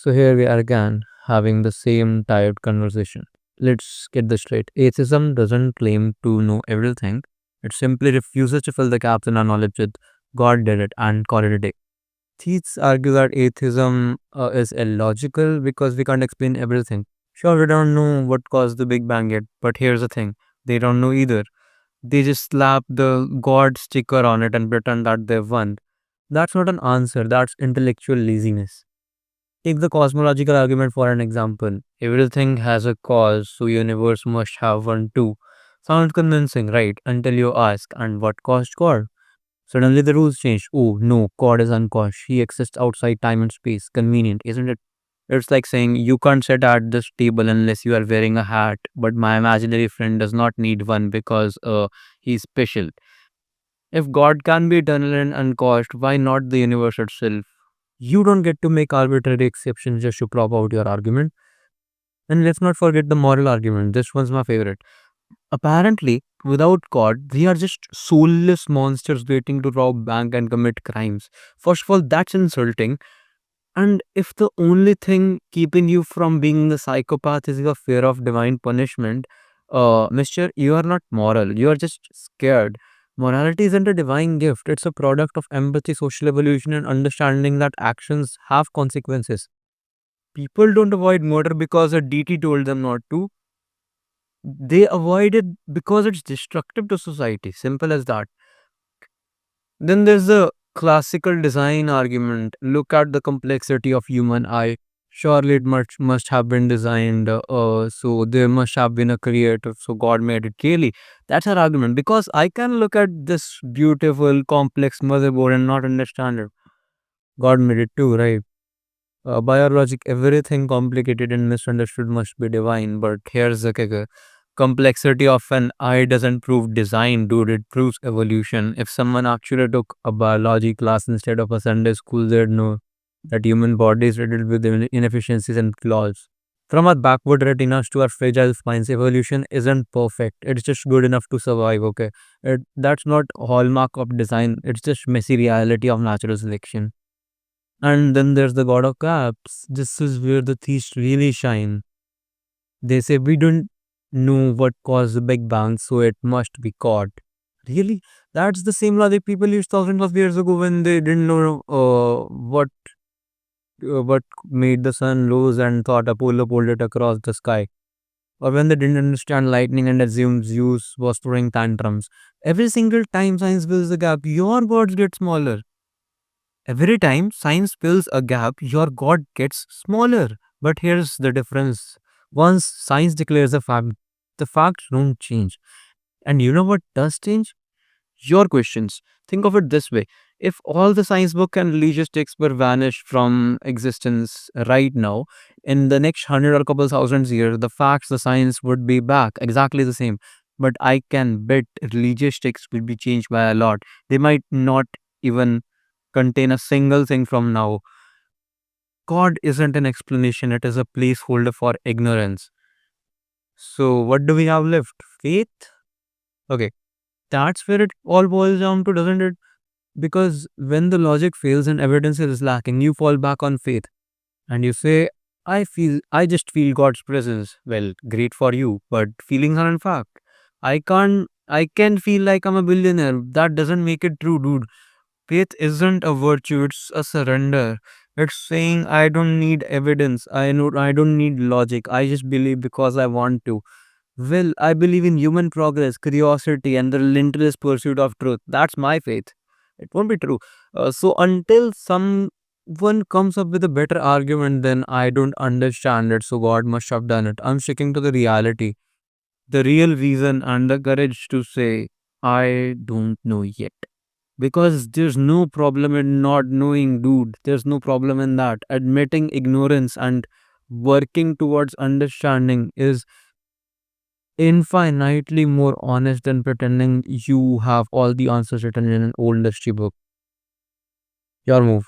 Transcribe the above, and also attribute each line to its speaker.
Speaker 1: So here we are again, having the same tired conversation. Let's get this straight. Atheism doesn't claim to know everything. It simply refuses to fill the gaps in our knowledge with God did it and call it a day. Theists argue that atheism is illogical because we can't explain everything. Sure, we don't know what caused the Big Bang yet, but here's the thing, they don't know either. They just slap the God sticker on it and pretend that they've won. That's not an answer, that's intellectual laziness. Take the cosmological argument for an example. Everything has a cause, so universe must have one too. Sounds convincing, right? Until you ask, and what caused God? Suddenly the rules change. Oh no, God is uncaused. He exists outside time and space. Convenient, isn't it? It's like saying you can't sit at this table unless you are wearing a hat, but my imaginary friend does not need one because he's special. If God can be eternal and uncaused, why not the universe itself? You don't get to make arbitrary exceptions just to prop out your argument. And let's not forget the moral argument. This one's my favorite. Apparently, without God, we are just soulless monsters waiting to rob bank and commit crimes. First of all, that's insulting. And if the only thing keeping you from being a psychopath is your fear of divine punishment, mister, you are not moral. You are just scared. Morality isn't a divine gift. It's a product of empathy, social evolution, and understanding that actions have consequences. People don't avoid murder because a deity told them not to. They avoid it because it's destructive to society. Simple as that. Then there's the classical design argument. Look at the complexity of human eye. Surely it must have been designed, so there must have been a creator, so God made it. Really, that's our argument. Because I can look at this beautiful, complex motherboard and not understand it. God made it too, right? By our logic, everything complicated and misunderstood must be divine. But here's the kicker. Complexity of an eye doesn't prove design, dude. It proves evolution. If someone actually took a biology class instead of a Sunday school, they'd know that human body is riddled with inefficiencies and flaws. From our backward retinas to our fragile spines, evolution isn't perfect. It's just good enough to survive, okay? That's not hallmark of design. It's just messy reality of natural selection. And then there's the god of gaps. This is where the thieves really shine. They say we don't know what caused the Big Bang, so it must be God. Really? That's the same logic people used thousands of years ago when they didn't know what made the sun rose and thought Apollo pulled it across the sky. Or when they didn't understand lightning and assumed Zeus was throwing tantrums. Every single time science fills a gap, your gods get smaller. Every time science fills a gap, your God gets smaller. But here's the difference. Once science declares a fact, the facts don't change. And you know what does change? Your questions. Think of it this way. If all the science book and religious texts were vanished from existence right now, in the next 100 or couple thousands years, the facts, the science would be back exactly the same. But I can bet religious texts will be changed by a lot. They might not even contain a single thing from now. God isn't an explanation, it is a placeholder for ignorance. So, what do we have left? Faith? Okay, that's where it all boils down to, doesn't it? Because when the logic fails and evidence is lacking, you fall back on faith and you say, I just feel God's presence. Well, great for you, but feelings are in fact. I can feel like I'm a billionaire. That doesn't make it true, dude. Faith isn't a virtue, it's a surrender. It's saying I don't need evidence. I don't need logic. I just believe because I want to. Well, I believe in human progress, curiosity, and the relentless pursuit of truth. That's my faith. It won't be true. So until someone comes up with a better argument, then I don't understand it. So God must have done it. I'm sticking to the reality, the real reason, and the courage to say I don't know yet. Because there's no problem in not knowing, dude. There's no problem in that. Admitting ignorance and working towards understanding is infinitely more honest than pretending you have all the answers written in an old history book. Your move.